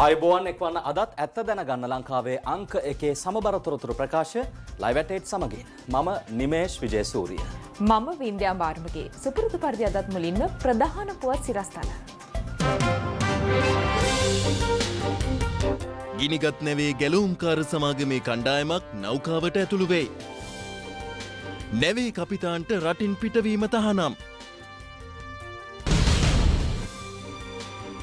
ආයුබෝවන් එක්වන්න අදත් ඇත්ත දැනගන්න ලංකාවේ අංක 1 සමබර තොරතුරු ප්‍රකාශ ලයිව් ඇට් සමගින් මම නිමේෂ් විජේසූරිය. මම වින්ද්‍යා බාර්මගේ සුපුරුදු පරිදි අදත් මුලින්ම ප්‍රධාන පුවත් සිරස්තල. ගිනිගත් නැවේ ගැලවුම්කාර සමාගමේ කණ්ඩායමක් නෞකාවට ඇතුළු වෙයි. නැවේ කපිතාන්ට රටින් පිටවීම තහනම්.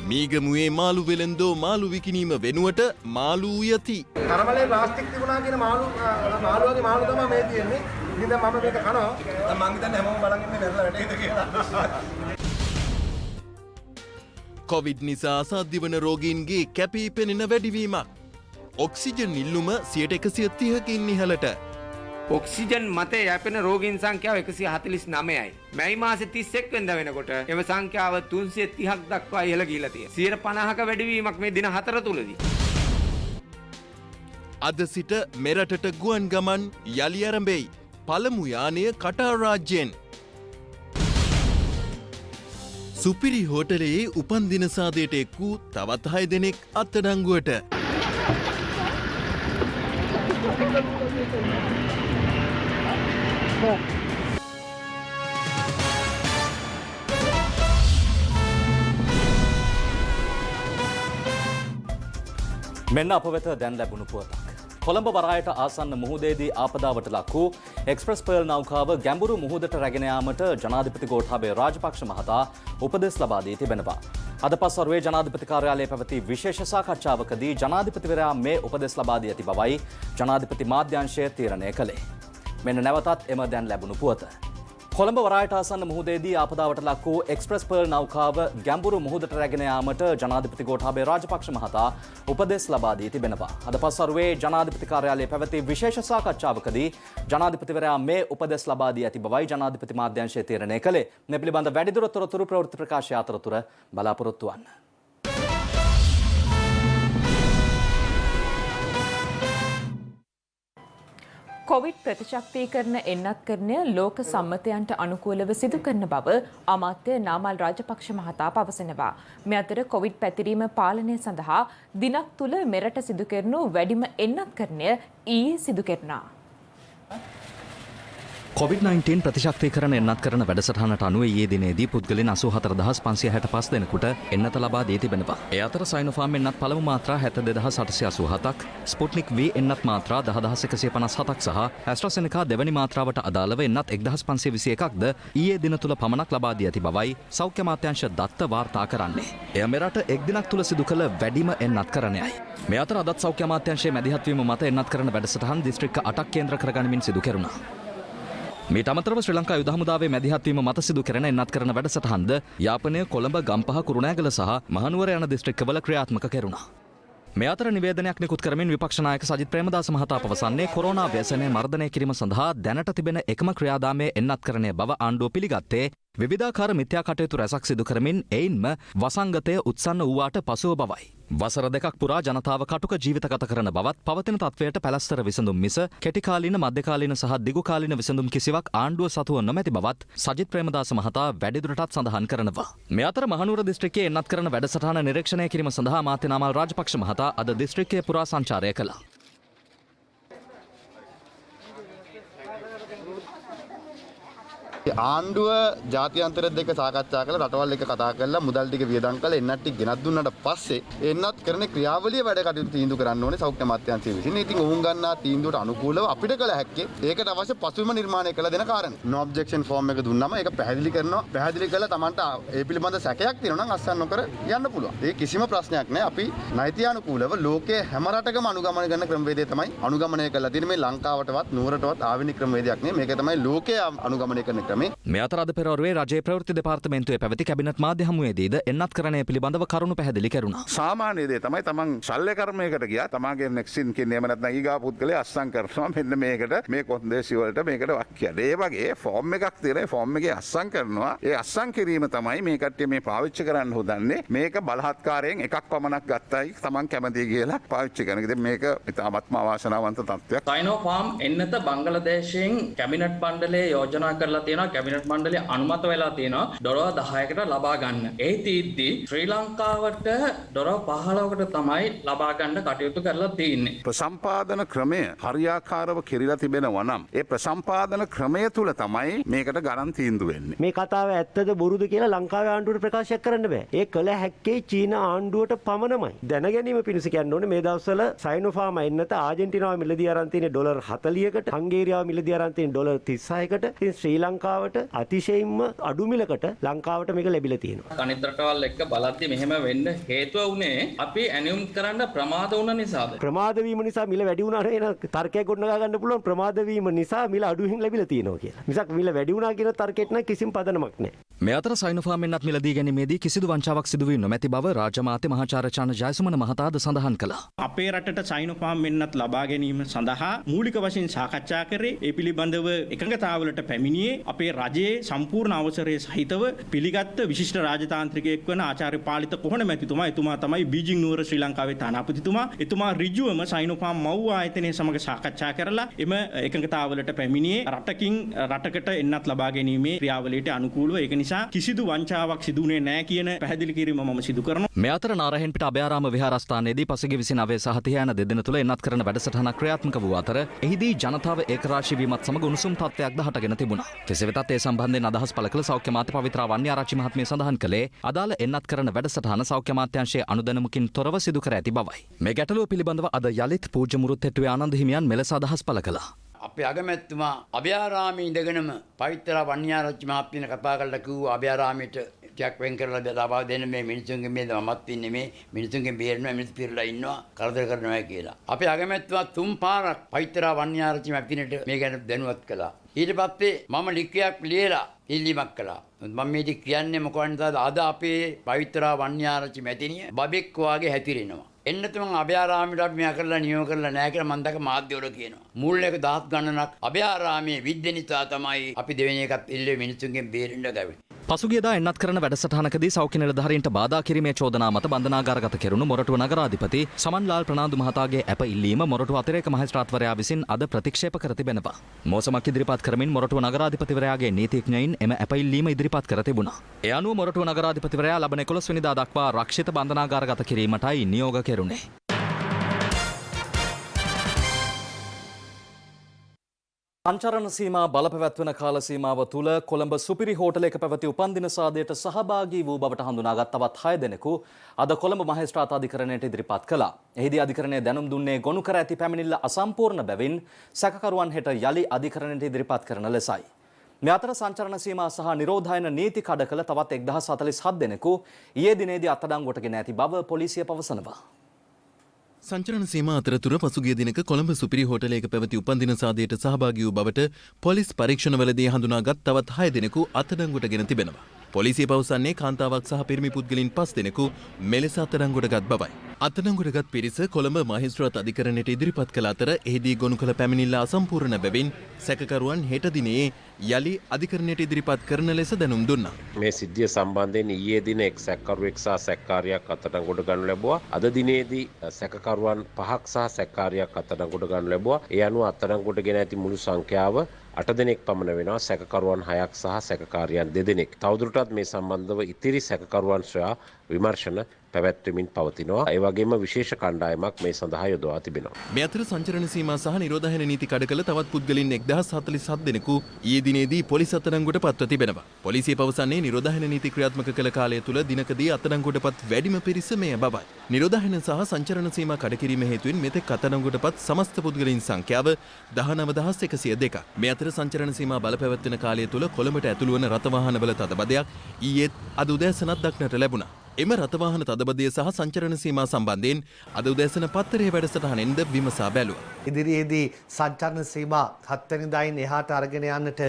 මීගමුවේ මාළු වෙළෙන්දෝ මාළු විකිණීම වෙනුවට මාළු යති. තරමලේ ප්ලාස්ටික් තිබුණා කියන මාළුවගේ මාළු තමයි මේ තියෙන්නේ. ඉතින් දැන් මම මේක කනවා. දැන් මං හිතන්නේ හැමෝම බලන් ඉන්නේ මැරලා වැටේද කියලා. කොවිඩ් නිසා අසාධ්‍ය වන රෝගීන්ගේ කැපී පෙනෙන වැඩිවීමක්. ඔක්සිජන් ඉල්ලුම 130කින් ඉහළට. ඔක්සිජන් මතේ යැපෙන රෝගීන් සංඛ්‍යාව 149යි. මැයි මාසේ 31 වෙනිදා වෙනකොට එම සංඛ්‍යාව 330ක් දක්වා ඉහළ ගිහිලා තියෙනවා. 50ක වැඩිවීමක් මේ දින 4 තුලදී. අද සිට මෙරටට ගුවන් ගමන් යලි ආරම්භයි. පළමු යානය කටාර් රාජ්‍යයෙන්. සුපිරි හෝටලයේ උපන්දින සාදයට එක් වූ තවත් 6 දෙනෙක් අත්අඩංගුවට. මෙන්න අප වෙත දැන් ලැබුණු පුවතක්. කොළඹ වරායට ආසන්න මුහුදේදී ආපදාවට ලක් වූ එක්ස්ප්‍රස් පර්ල් නෞකාව ගැඹුරු මුහුදට රැගෙන යාමට ජනාධිපති ගෝඨාභය රාජපක්ෂ මහතා උපදෙස් ලබා දී තිබෙනවා. අද පස්වරුවේ ජනාධිපති කාර්යාලයේ පැවති විශේෂ සාකච්ඡාවකදී ජනාධිපතිවරයා මේ උපදෙස් ලබා දී ඇති බවයි ජනාධිපති මාධ්‍යංශය තීරණය කළේ. මෙන්න නැවතත් එම දැන් ලැබුණු පුවත. කොළඹ වරායට ආසන්න මුහුදේදී ආපදාවට ලක් වූ එක්ස්ප්‍රස් පර්ල් නෞකාව ගැඹුරු මුහුදට රැගෙන යාමට ජනාධිපති ගෝඨාභය රාජපක්ෂ මහතා උපදෙස් ලබා දී තිබෙනවා. අද පස්වරුවේ ජනාධිපති කාර්යාලයේ පැවති විශේෂ සාකච්ඡාවකදී ජනාධිපතිවරයා මේ උපදෙස් ලබා දී ඇති බවයි ජනාධිපති මාධ්‍යංශය තීරණය කළේ. මේ පිළිබඳ වැඩිදුර තොරතුරු ප්‍රවෘත්ති ප්‍රකාශය අතරතුර බලාපොරොත්තු වන්න. කොවිඩ් ප්‍රතිශක්තිකරණ එන්නත්කරණය ලෝක සම්මතයන්ට අනුකූලව සිදු කරන බව අමාත්‍ය නාමල් රාජපක්ෂ මහතා පවසනවා. මේ අතර කොවිඩ් පැතිරීම පාලනය සඳහා දිනක් තුල මෙරට සිදු කරනු වැඩිම එන්නත්කරණය ඊයේ සිදු කෙරුණා. COVID-19 ප්‍රතිශක්තිකරණ එන්නත් කරන වැඩසටහනට අනුව ඊයේ දිනේදී පුද්ගලයන් 84565 දෙනෙකුට එන්නත ලබා දී තිබෙනවා. ඒ අතර සයිනෝෆාර්ම් එන්නත් පළමු මාත්‍රා 72887ක්, ස්පුට්නික් V එන්නත් මාත්‍රා 10157ක් සහ ඇස්ට්‍රාසෙනෙකා දෙවැනි මාත්‍රාවට අදාළව එන්නත් 1521ක්ද ඊයේ දින තුල පමණක් ලබා දී ඇති බවයි සෞඛ්‍ය අමාත්‍යාංශ දත්ත වාර්තා කරන්නේ. එය මෙරට එක් දිනක් තුල සිදු කළ වැඩිම එන්නත් කරණයයි. මේ අතර අදත් සෞඛ්‍ය අමාත්‍යාංශයේ මැදිහත් වීම මත එන්නත් කරන වැඩසටහන් දිස්ත්‍රික්ක 8ක් කේන්ද්‍ර කරගනිමින් සිදු කෙරුණා. මීට අමතරව ශ්‍රී ලංකා යුද හමුදාවේ මැදිහත්වීම මත සිදු කරන එන්නත් කරන වැඩසටහන්ද යාපනය, කොළඹ, ගම්පහ, කුරුණෑගල සහ මහනුවර යන දිස්ත්‍රික්කවල ක්‍රියාත්මක කෙරුණා. මේ අතර නිවේදනයක් නිකුත් කරමින් විපක්ෂ නායක සජිත් ප්‍රේමදාස මහතා පවසන්නේ කොරෝනා ව්‍යසනය මර්ධනය කිරීම සඳහා දැනට තිබෙන එකම ක්‍රියාදාමයේ එන්නත්කරණය බව ආණ්ඩුව පිළිගත්තේ විවිධාකාර මිත්‍යා කටයුතු රැසක් සිදු කරමින් එයින්ම වසංගතය උත්සන්න වූවාට පසුව බවයි. වසර දෙකක් පුරා ජනතාව කටුක ජීවිත ගත කරන බවත් පවතින තත්වයට පැලස්තර විසඳුම් මිස කෙටිකාලීන, මධ්‍යකාලීන සහ දිගුකාලීන විසඳුම් කිසිවක් ආණ්ඩුව සතුව නොමැති බවත් සජිත් ප්‍රේමදාස මහතා වැඩිදුරටත් සඳහන් කරනවා. මේ අතර මහනුවර දිස්ත්‍රික්කයේ එන්නත් කරන වැඩසටහන නිරීක්ෂණය කිරීම සඳහා අමාත්‍ය නාමල් රාජපක්ෂ මහතා අද දිස්ත්‍රික්කයේ පුරා සංචාරය කළා. ආණ්ඩුව ජාත්‍යන්තර දෙක සාකච්ඡා කරලා රටවල් එක කතා කරලා මුදල් ටික වියදම් කරලා එන්නත් ටික ගෙනත් දුන්නාට පස්සේ එන්නත් කරන ක්‍රියාවලිය වැඩ කටයුතු තීන්දුව කරන්න ඕනේ සෞඛ්‍ය අමාත්‍යාංශය විසින්. ඉතින් ඔවුන් ගන්නා තීන්දුවට අනුකූලව අපිට කළ හැක්කේ ඒකට අවශ්‍ය පසුබිම නිර්මාණය කළ දෙන කාරණේ. no objection form එක දුන්නාම ඒක පැහැදිලි කරනවා. පැහැදිලි කළා Tamanට ඒ පිළිබඳ සැකයක් තියෙනවා නම් අස්සන්න නොකර යන්න පුළුවන්. ඒ කිසිම ප්‍රශ්නයක් නැහැ. අපි නෛතිකානුකූලව ලෝකයේ හැම රටකම අනුගමනය කරන ක්‍රමවේදය තමයි අනුගමනය කරලා තියෙන්නේ. මේ ලංකාවටවත් නුවරටවත් ආවෙන ක්‍රමවේදයක් නෙමෙයි. මේක තමයි ලෝකයේ අනුගමනය කරන ක්‍රමය. මේ අතර අද පෙරවරුවේ රජයේ ප්‍රවෘත්ති දෙපාර්තමේන්තුවේ පැවති කැබිනට් මාධ්‍ය හමුවේදීද එන්නත්කරණය පිළිබඳව කරුණු පැහැදිලි කෙරුණා. සාමාන්‍ය දේ තමයි තමන් ශල්‍ය කර්මයකට ගියා තමාගේ නෙක්සින් කියන්නේ එහෙම නැත්නම් ඊගා පුද්ගලයා අස්සම් කරනවා මෙන්න මේකට මේ කොන්දේසි වලට මේකට වාක්‍යය. ඒ වගේ ෆෝම් එකක් තියෙනවා. ඒ ෆෝම් එකේ අස්සම් කරනවා. ඒ අස්සම් කිරීම තමයි මේ කට්ටිය මේ පාවිච්චි කරන්න හොදන්නේ. මේක බලහත්කාරයෙන් එකක් පමණක් ගත්තයි තමන් කැමතියි කියලා පාවිච්චි කරන. ඉතින් මේක ඉතාමත්ම අවාසනාවන්ත තත්ත්වයක්. සයිනෝෆාර්ම් එන්නත බංග්ලාදේශයෙන් කැබිනට් මණ්ඩලයේ යෝජනා කරලා තියෙන තියෙනවා කැබිනට් මණ්ඩලය අනුමත වෙලා තියෙනවා ඩොලර් 10කට ලබා ගන්න. ඒ තීද්දී ශ්‍රී ලංකාවට ඩොලර් 15කට තමයි ලබා ගන්න කටයුතු කරලා තියෙන්නේ. ප්‍රසම්පාදන ක්‍රමය හරියාකාරව කෙරිලා තිබෙනවා නම් ඒ ප්‍රසම්පාදන ක්‍රමය තුල තමයි මේකට ගණන් තීන්දුව වෙන්නේ. මේ කතාව ඇත්තද බොරුද කියලා ලංකාවේ ආණ්ඩුවට ප්‍රකාශයක් කරන්න බෑ. ඒ කළ හැක්කේ චීන ආණ්ඩුවට පමණමයි. දැනගැනීම පිණිස කියන්න ඕනේ මේ දවස්වල සයිනෝෆාර්ම එන්නත ආජන්ටිනාව මිලදී අරන් තියෙන ඩොලර් 40කට, හංගේරියාව මිලදී අරන් තියෙන ඩොලර් 36කට, ඉතින් ශ්‍රී ලංකාවට අතිශයින්ම අඩු මිලකට ලංකාවට මේක ලැබිලා තියෙනවා. අනිත් රටවල් එක්ක බලද්දි මෙහෙම වෙන්න හේතුව උනේ අපි ඇනියුම් කරන්න ප්‍රමාද වුණ නිසාද? ප්‍රමාද වීම නිසා මිල වැඩි වුණාට එන තර්කයක් ගොඩනගා ගන්න පුළුවන් ප්‍රමාද වීම නිසා මිල අඩු වෙමින් ලැබිලා තියෙනවා කියලා. මිසක් මිල වැඩි වුණා කියන තර්කයට නම් කිසිම පදනමක් නැහැ. මේ අතර සයිනෝෆාර්ම් එන්නත් මිලදී ගැනීමේදී කිසිදු වංචාවක් සිදු වී නොමැති බව රාජ්‍ය මාත්‍ය මහාචාර්ය චාන ජයසුමන මහතාද සඳහන් කළා. අපේ රටට සයිනෝෆාර්ම් එන්නත් ලබා ගැනීම සඳහා මූලික වශයෙන් සාකච්ඡා කරේ ඒ පිළිබඳව එකඟතාවලට පැමිණියේ අපේ රජයේ සම්පූර්ණ අවසරයේ සහිතව පිළිගත් විශිෂ්ට රාජතාන්ත්‍රිකයෙක් වන ආචාර්ය පාලිත කොහොන මැතිතුමා. එතුමා තමයි බීජිං නුවර ශ්‍රී ලංකාවේ තානාපතිතුමා. එතුමා ඍජුවම සයිනෝෆාර්ම් මව් ආයතනය සමග සාකච්ඡා කරලා එම එකඟතාවලට පැමිණියේ රටකින් රටකට එන්නත් ලබා ගැනීමේ ක්‍රියාවලියට අනුකූලව. ඒක නිසා කිසිදු වංචාවක් සිදු වුණේ නැහැ කියන පැහැදිලි කිරීම මම සිදු කරනවා. මේ අතර නාරහෙන්පිට අභයාරාම විහාරස්ථානයේදී පසුගිය 29 සහ 30 යන දෙදින තුළ එන්නත් කරන වැඩසටහනක් ක්‍රියාත්මක වූ අතර එහිදී ජනතාව ඒකරාශී වීමත් සමග උණුසුම් තත්ත්වයක්ද හටගෙන තිබුණා. කෙසේ වෙතත් ඒ සම්බන්ධයෙන් අදහස් පළ කළ සෞඛ්‍ය මාත්‍ය පවිත්‍රා වන්‍යාරච්චි මහත්මිය සඳහන් කළේ අදාළ එන්නත් කරන වැඩසටහන සෞඛ්‍ය මාත්‍යාංශයේ අනුදැනුමකින් තොරව සිදු කර ඇති බවයි. මේ ගැටලුව පිළිබඳව අද යලිත් පූජ්‍ය මුරුත්තෙට්ටුවේ ආනන්ද හිමියන් මෙලෙස අදහස් පළ කළා. අපේ අගමැතිතුමා අභයාරාමයේ ඉඳගෙනම පවිත්‍රා වන්‍යාරච්චි මහත්මිය කතා කරලා කිව්වා අභයාරාමයට ටිකක් වෙන් කරලා ලබා දෙන්න මේ මිනිසුන්ගේ මේ මමත් ඉන්නේ මේ මිනිසුන්ගේ බේරෙනවා මිනිස්සු පිරලා ඉන්නවා කරදර කරනවා කියලා. අපේ අගමැතිතුමා 3 පාරක් පවිත්‍රා වන්‍යාරච්චි මහත්මියට මේ ගැන දැනුවත් කළා. ඊට පස්සේ මම ලිඛිතයක් ලියලා ඉල්ලීමක් කළා. මම මේක කියන්නේ මොකවද අද අපේ පවිත්‍රා වන්‍යාරච්චි මැතිණිය බබෙක් වාගේ හැතිරෙනවා. එන්නතුම අභයාරාමයට අපි මෙයා කරලා නියම කරලා නැහැ කියලා මම දැක මාධ්‍යවල කියනවා. මුල් එක දහස් ගණනක් අභයාරාමයේ විද්‍ය නිසා තමයි අපි දෙවෙනි එකත් ඉල්ලුවේ මිනිසුන්ගෙන් බේරෙන්න ගාවේ. පසුගියදා එන්නත් කරන වැඩසටහනකදී සෞඛ්‍ය නිලධාරීන්ට බාධා කිරීමේ චෝදනා මත බන්ධනාගාරගත කෙරුණු මොරටුව නගරාධිපති සමන්ලාල් ප්‍රනාන්දු මහතාගේ ඇප ඉල්ලීම මොරටුව අතිරේක මහේස්ත්‍රාත්වරයා විසින් අද ප්‍රතික්ෂේප කර තිබෙනවා. මෝසමක් ඉදිරිපත් කරමින් මොරටුව නගරාධිපතිවරයාගේ නීතිඥයින් එම ඇප ඉල්ලීම ඉදිරිපත් කර තිබුණා. ඒ අනුව මොරටුව නගරාධිපතිවරයා ලබන 11 වෙනිදා දක්වා රක්ෂිත බන්ධනාගාරගත කිරීමටයි නියෝග කෙරුණේ. සංචරණ සීමා බලපැවැත්වෙන කාල සීමාව තුළ කොළඹ සුපිරි හෝටලයක පැවති උපන්දින සාදයට සහභාගී වූ බවට හඳුනාගත් තවත් 6 දෙනෙකු අද කොළඹ මහේස්ත්‍රාත් අධිකරණයට ඉදිරිපත් කළා. එහිදී අධිකරණය දැනුම් දුන්නේ ගොනු කර ඇති පැමිණිල්ල අසම්පූර්ණ බැවින් සැකකරුවන් හෙට යලි අධිකරණයට ඉදිරිපත් කරන ලෙසයි. මේ අතර සංචරණ සීමා සහ නිරෝධායන නීති කඩ කළ තවත් 1047 දෙනෙකු ඊයේ දිනේදී අත්අඩංගුවට ගෙන ඇති බව පොලිසිය පවසනවා. සංචරණ සීමා අතරතුර පසුගිය දිනක කොළඹ සුපිරි හෝටලයක පැවති උපන්දින සාදයට සහභාගී වූ බවට පොලිස් පරීක්ෂණවලදී හඳුනාගත් තවත් 6 දෙනෙකු අත්අඩංගුවට ගෙන තිබෙනවා. පොලිසිය පවසන්නේ කාන්තාවක් සහ පිරිමි පුද්ගලයන් 5 දෙනෙකු මෙලෙස අත්අඩංගුවට ගත් බවයි. අත්අඩංගුවට ගත් පිරිස කොළඹ මහේස්ත්‍රාත් අධිකරණයට ඉදිරිපත් කළ අතර එහිදී ගොනු කළ පැමිණිල්ල අසම්පූර්ණ බැවින් සැකකරුවන් හෙට දිනේ යලි අධිකරණයට ඉදිරිපත් කරන ලෙස දැනුම් දුන්නා. මේ සිද්ධිය සම්බන්ධයෙන් ඊයේ දින එක් සැකකරුවෙක් සහ සැකකාරියක් අත්අඩංගුවට ගනු ලැබුවා. අද දිනේදී සැකකරුවන් 5ක් සහ සැකකාරියක් අත්අඩංගුවට ගනු ලැබුවා. ඒ අනුව අත්අඩංගුවට ගෙන ඇති මුළු සංඛ්‍යාව 8 දෙනෙක් පමණ වෙනවා. සැකකරුවන් 6ක් සහ සැකකාරියන් 2 දෙනෙක්. තවදුරටත් මේ සම්බන්ධව ඉතිරි සැකකරුවන් සොයා විමර්ශන පැවැත්වෙමින් පවතිනවා. ඒ වගේම විශේෂ කණ්ඩායමක් මේ සඳහා යොදවා තිබෙනවා. මේ අතර සංචරණ සීමා සහ නිරෝධායන නීති කඩ කළ තවත් පුද්ගලයන් 1047 දෙනෙකු ඊයේ දිනේදී පොලිස් අත්අඩංගුවට පත්ව තිබෙනවා. පොලිසිය පවසන්නේ නිරෝධායන නීති ක්‍රියාත්මක කළ කාලය තුල දිනකදී අත්අඩංගුවට පත් වැඩිම පිරිස මෙය බවයි. නිරෝධායන සහ සංචරණ සීමා කඩ කිරීම හේතුවෙන් මෙතෙක් අත්අඩංගුවට පත් සමස්ත පුද්ගලයන් සංඛ්‍යාව 19102ක්. මේ අතර සංචරණ සීමා බලපැවැත්වෙන කාලය තුල කොළඹට ඇතුළු වන රථ වාහනවල තදබදයක් ඊයේත් අද උදෑසනත් දක්නට ලැබුණා. එම රථවාහන තදබදය සහ සංචරණ සීමා සම්බන්ධයෙන් අද උදෑසන පත්තරේ වැඩසටහනෙන්ද විමසා බැලුවා. ඉදිරියේදී සංචරණ සීමා 7 වෙනිදායින් එහාට අරගෙන යන්නට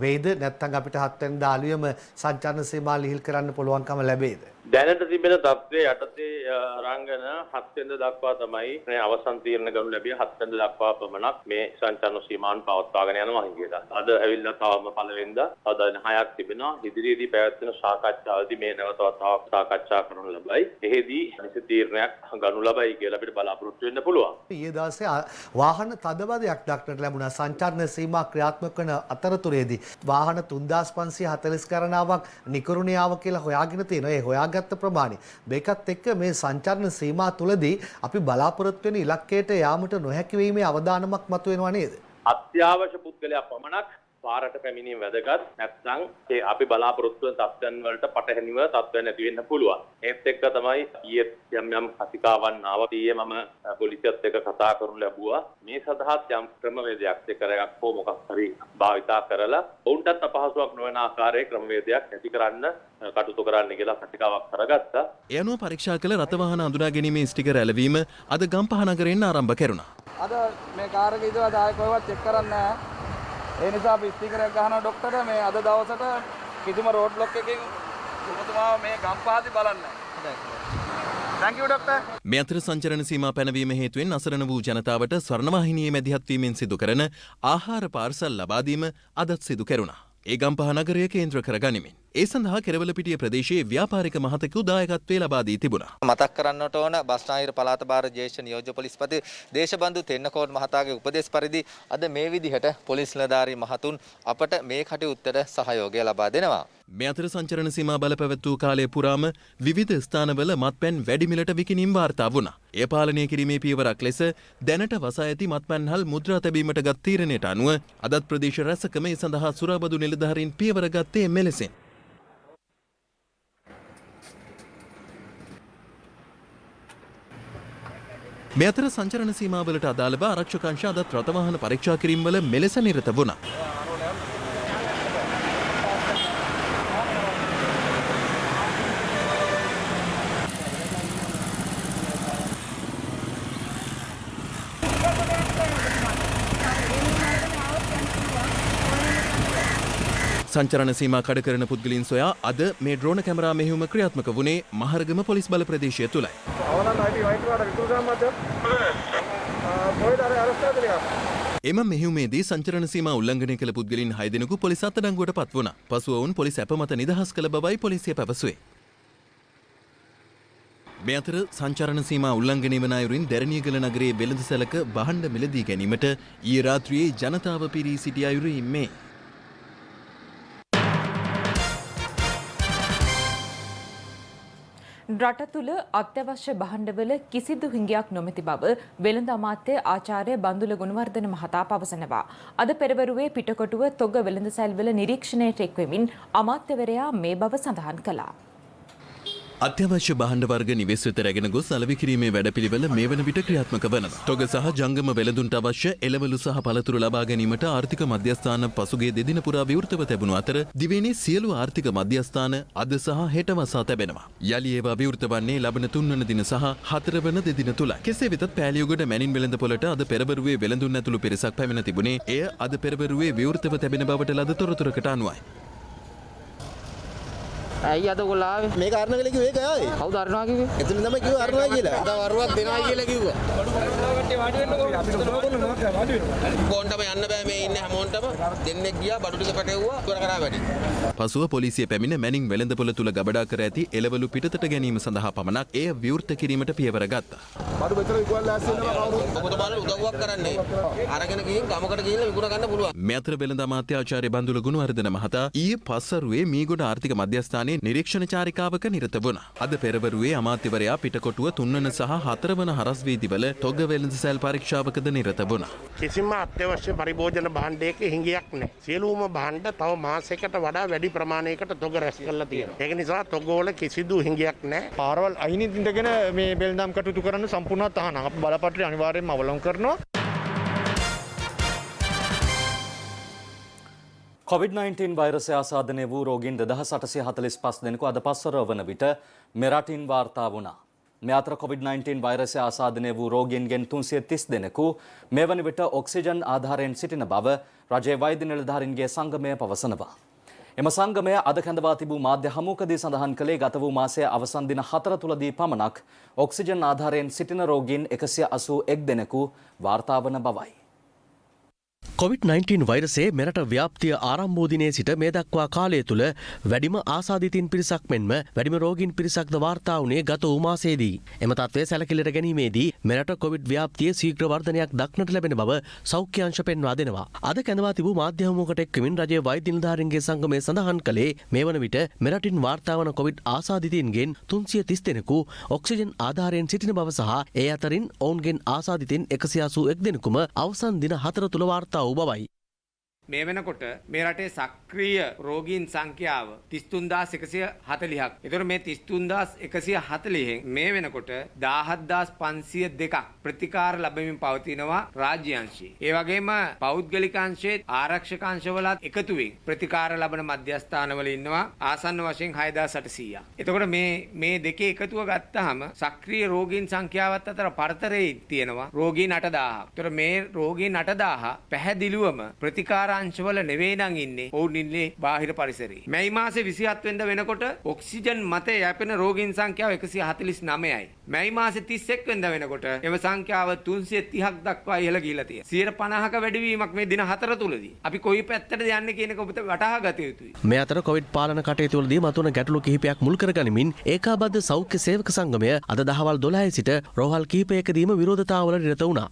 වේද නැත්නම් අපිට 7 වෙනිදා අලුයම සංචරණ සීමා ලිහිල් කරන්න පුළුවන්කම ලැබේද? දැනට තිබෙන තත්ත්වයේ යටතේ රංගන 7 වෙනිදා දක්වා තමයි මේ අවසන් තීරණ ගනු ලැබිය 7 වෙනිදා දක්වා පමණක් මේ සංචාරන සීමාවන් පවත්වාගෙන යනවා කියලා. අද ඇවිල්ලා තවම පළවෙනිදා තව දින 6ක් තිබෙනවා. ඉදිරියේදී පැවැත්වෙන සාකච්ඡාවේදී මේ නැවතවත් සාකච්ඡා කරනු ලබයි. එෙහිදී නිසි තීරණයක් ගනු ලබයි කියලා අපිට බලාපොරොත්තු වෙන්න පුළුවන්. ඊයේ දවසේ වාහන තදබදයක් දක්නට ලැබුණා. සංචාරන සීමා ක්‍රියාත්මක වන අතරතුරේදී වාහන 3540 ගණනාවක් නිකරුණේ ආව කියලා හොයාගෙන තියෙනවා. ඒ හොයාගත්ත ප්‍රමාණය මේකත් එක්ක මේ සංචාරන සීමා තුලදී අපි බලාපොරොත්තු වෙන ඉලක්කයට යාමට නොහැකි වීමේ අවදානමක් මතුවෙනවා නේද? අත්‍යවශ්‍ය පුද්ගලයා පමණක් පාරට පැමිණීම වැදගත්. නැත්නම් ඒ අපි බලාපොරොත්තු වෙන තත්ත්වයන් වලට පටහැනිව තත්ත්වයන් ඇති වෙන්න පුළුවන්. ඒත් එක්ක තමයි ඊයේ යම් කතිකාවන් ආවා. ඊයේ මම පොලිසියත් එක්ක කතා කරනු ලැබුවා. මේ සඳහා යම් ක්‍රමවේදයක් දෙකක් හෝ මොකක් හරි භාවිතා කරලා ඔවුන්ටත් අපහසුයක් නොවන ආකාරයේ ක්‍රමවේදයක් ඇති කරන්න කටයුතු කරන්න කියලා කතිකාවක් කරගත්තා. ඒ අනුව පරීක්ෂා කළ රථවාහන අඳුනා ගැනීමේ ස්ටිකර් ඇලවීම අද ගම්පහ නගරයෙන් ආරම්භ කෙරුණා. අද මේ කාර් එක ඉදලා ආයෙ කොහෙවත් චෙක් කරන්නේ නැහැ. ඒ නිසා අපි ස්ටිකරයක් ගහනවා ડોක්ටර් මේ අද දවසට කිසිම රෝඩ් බ්ලොක් එකකින් ඔබතුමාව මේ ගම්පහදී බලන්නේ නැහැ. Thank you doctor. මේ අතර සංචරණ සීමා පැනවීම හේතුවෙන් අසරණ වූ ජනතාවට ස්වර්ණවාහිනියේ මැදිහත් වීමෙන් සිදු කරන ආහාර පාර්සල් ලබා දීම අදත් සිදු කෙරුණා. ඒ ගම්පහ නගරය කේන්ද්‍ර කරගනිමින් ඒ සඳහා කෙරවලපිටිය ප්‍රදේශයේ ව්‍යාපාරික මහතෙකු දායකත්වයේ ලබා දී තිබුණා. මතක් කරන්නට ඕන බස්නාහිර පළාත භාර ජ්‍යෙෂ්ඨ නියෝජ්‍ය පොලිස්පති දේශබන්දු තෙන්නකෝන් මහතාගේ උපදෙස් පරිදි අද මේ විදිහට පොලිස් නිලධාරී මහතුන් අපට මේ කටයුත්තට සහයෝගය ලබා දෙනවා. මේ අතර සංචරණ සීමා බලපැවැත්වූ කාලය පුරාම විවිධ ස්ථානවල මත්පැන් වැඩිමිලට විකිණීම් වාර්තා වුණා. ඒ පාලනය කිරීමේ පියවරක් ලෙස දැනට වසා ඇති මත්පැන්හල් මුද්‍රා තැබීමට ගත් තීරණයට අනුව අදත් ප්‍රදේශ රැසක මේ සඳහා සුරාබදු නිලධාරීන් පියවර ගත්තේ මෙලෙසින්. මේ අතර සංචරණ සීමාවලට අදාළව ආරක්ෂක අංශ අදත් රථවාහන පරීක්ෂා කිරීම්වල මෙලෙස නිරත වුණා. සංචරණ සීමා කඩ කරන පුද්ගලයන් සොයා අද මේ ඩ්‍රෝන කැමරා මෙහෙයුම ක්‍රියාත්මක වුණේ මහරගම පොලිස් බල ප්‍රදේශය තුලයි. එම මෙහෙයුමේදී සංචරණ සීමා උල්ලංඝනය කළ පුද්ගලයන් 6 දෙනෙකු පොලිස් අත්අඩංගුවට පත් වුණා. පසුව ඔවුන් පොලිස් අපමත නිදහස් කළ බවයි පොලිසිය පැවසුවේ. මේ අතර සංචරණ සීමා උල්ලංඝනය වන අයුරින් දැරණියගල නගරයේ වෙළඳසැලක භාණ්ඩ මිලදී ගැනීමට ඊයේ රාත්‍රියේ ජනතාව පිරී සිටි අයුරින් මේ රට තුළ අත්‍යවශ්‍ය භාණ්ඩවල කිසිදු හිඟයක් නොමැති බව වෙළඳ අමාත්‍ය ආචාර්ය බන්දුල ගුණවර්ධන මහතා පවසනවා. අද පෙරවරුවේ පිටකොටුව තොග වෙළඳසැල්වල නිරීක්ෂණයට එක්වෙමින් අමාත්‍යවරයා මේ බව සඳහන් කළා. අත්‍යවශ්‍ය භාණ්ඩ වර්ග නිවෙස් වෙත රැගෙන ගොස් අලෙවි කිරීමේ වැඩපිළිවෙල මේ වන විට ක්‍රියාත්මක වනවා. තොග සහ ජංගම වෙළඳුන්ට අවශ්‍ය එළවලු සහ පළතුරු ලබා ගැනීමට ආර්ථික මධ්‍යස්ථාන පසුගිය දෙදින පුරා විවෘතව තිබුණු අතර දිවයිනේ සියලු ආර්ථික මධ්‍යස්ථාන අද සහ හෙට වසා තිබෙනවා. යලි ඒවා විවෘත වන්නේ ලබන 3 වන දින සහ 4 වන දෙදින තුල. කෙසේ වෙතත් පෑලියගොඩ මැනින් වෙළඳ පොළට අද පෙරවරුවේ වෙළඳුන් ඇතුළු පිරිසක් පැමිණ තිබුණේ එය අද පෙරවරුවේ විවෘතව තිබෙන බවට ලද තොරතුරකට අනුවයි. ඇයි අද ඔයගොල්ලෝ ආවේ? මේක අරනවා කියලා කිව්වේ ඒක ආවේ. කවුද අරනවා කිව්වේ? එතන තමයි කිව්වේ අරනවා කියලා. අද වරුවක් දෙනවා කියලා කිව්වා. කොන්ටම යන්න බෑ මේ ඉන්නේ හැමෝන්ටම. දෙන්නෙක් ගියා බඩු ටික පැටවුවා ඉවර කරා වැඩි. පසුව පොලිසිය පැමිණ මැනින් වෙළඳපොළ තුල ගබඩා කර ඇති එළවලු පිටතට ගැනීම සඳහා පමණක් එය විවෘත කිරීමට පියවර ගත්තා. බඩු මෙතන විකුණලා ලෑස්ති වෙනවා කවුරුත්. ඔබතුමාලා උදව්වක් කරන්නේ. අරගෙන ගිහින් ගමකට ගිහින් විකුණ ගන්න පුළුවන්. මේ අතර වෙළඳ අමාත්‍ය ආචාර්ය බන්දුල ගුණවර්ධන මහතා ඊයේ පස්වරුවේ මීගොඩ ආර්ථික මධ්‍යස්ථානයේ නිරීක්ෂණ චාරිකාවක නිරත වුණා. අද පෙරවරුවේ අමාත්‍යවරයා පිටකොටුව 3 වන සහ 4 වන හරස් වීදිවල තොග වෙළඳසැල් පරීක්ෂාවකද නිරත වුණා. කිසිම අත්‍යවශ්‍ය පරිභෝජන භාණ්ඩයක හිඟයක් නැහැ. සියලුම භාණ්ඩ තව මාසයකට වඩා වැඩි ප්‍රමාණයකට තොග රැස් කරලා තියෙනවා. ඒක නිසා තොගවල කිසිදු හිඟයක් නැහැ. පාරවල් අයිනින් ඉඳගෙන මේ බෙල්දම් කටයුතු කරන්න සම්පූර්ණ තහනම් අපි බලපත්‍රය අනිවාර්යයෙන්ම අවලංගු කරනවා. COVID-19 වෛරසය ආසාදනය වූ රෝගීන් 2845 දෙනෙකු අද පස්වර වන විට මෙරටින් වාර්තා වුණා. මේ අතර COVID-19 වෛරසය ආසාදනය වූ රෝගීන්ගෙන් 330 දෙනෙකු මේ වන විට ඔක්සිජන් ආධාරයෙන් සිටින බව රජයේ වෛද්‍ය නිලධාරීන්ගේ සංගමය පවසනවා. එම සංගමය අද කැඳවා තිබූ මාධ්‍ය හමුවකදී සඳහන් කළේ ගත වූ මාසයේ අවසන් දින 4 තුලදී පමණක් ඔක්සිජන් ආධාරයෙන් සිටින රෝගීන් 181 දෙනෙකු වාර්තා වන බවයි. COVID-19 වෛරසයේ මෙරට ව්‍යාප්තිය ආරම්භ වූ දිනේ සිට මේ දක්වා කාලය තුල වැඩිම ආසාදිතින් පිරිසක් මෙන්ම වැඩිම රෝගීන් පිරිසක්ද වාර්තා වුණේ ගත වූ මාසයේදී. එම තත්ත්වය සැලකිලිට ගැනීමේදී මෙරට කොවිඩ් ව්‍යාප්තියේ ශීඝ්‍ර වර්ධනයක් දක්නට ලැබෙන බව සෞඛ්‍ය අංශ පෙන්වා දෙනවා. අද කැඳවා තිබූ මාධ්‍ය හමුවකට එක්වමින් රජයේ වෛද්‍ය නිලධාරීන්ගේ සංගමය සඳහන් කළේ මේ වන විට මෙරටින් වාර්තා වන කොවිඩ් ආසාදිතයින්ගෙන් 330 දෙනෙකු ඔක්සිජන් ආධාරයෙන් සිටින බව සහ ඒ අතරින් ඔවුන්ගෙන් ආසාදිතයින් 181 දෙනෙකුම අවසන් දින 4 තුල වාර්තා වූ බවයි. මේ වෙනකොට මේ රටේ සක්‍රීය රෝගීන් සංඛ්‍යාව 33140ක්. ඒතර මේ 33140න් මේ වෙනකොට 17502ක් ප්‍රතිකාර ලැබෙමින් පවතිනවා රාජ්‍ය අංශයේ. ඒ වගේම පෞද්ගලික අංශයේ ආරක්ෂක අංශවලත් එකතු වෙමින් ප්‍රතිකාර ලබන මධ්‍යස්ථානවල ඉන්නවා ආසන්න වශයෙන් 6800ක්. එතකොට මේ දෙකේ එකතුව ගත්තාම සක්‍රීය රෝගීන් සංඛ්‍යාවත් අතර පරතරයේ තියෙනවා රෝගීන් 8000ක්. ඒතර මේ රෝගීන් 8000 පැහැදිලිවම ප්‍රතිකාර අංශවල නෙවෙයි නම් ඉන්නේ. ඔවුන් ඉන්නේ බාහිර පරිසරයේ. මැයි මාසේ 27 වෙනිදා වෙනකොට ඔක්සිජන් මත යැපෙන රෝගීන් සංඛ්‍යාව 149යි. මැයි මාසේ 31 වෙනිදා වෙනකොට එම සංඛ්‍යාව 330ක් දක්වා ඉහළ ගිහිලා තියෙනවා. 150ක වැඩිවීමක් මේ දින 4 තුලදී. අපි කොයි පැත්තටද යන්නේ කියන එක ඔබට වටහා ගත යුතුයි. මේ අතර කොවිඩ් පාලන කටයුතු වලදී මතුවන ගැටලු කිහිපයක් මුල් කරගනිමින් ඒකාබද්ධ සෞඛ්‍ය සේවක සංගමය අද දහවල් 12 සිට රෝහල් කිහිපයකදීම විරෝධතාවල නිරත වුණා.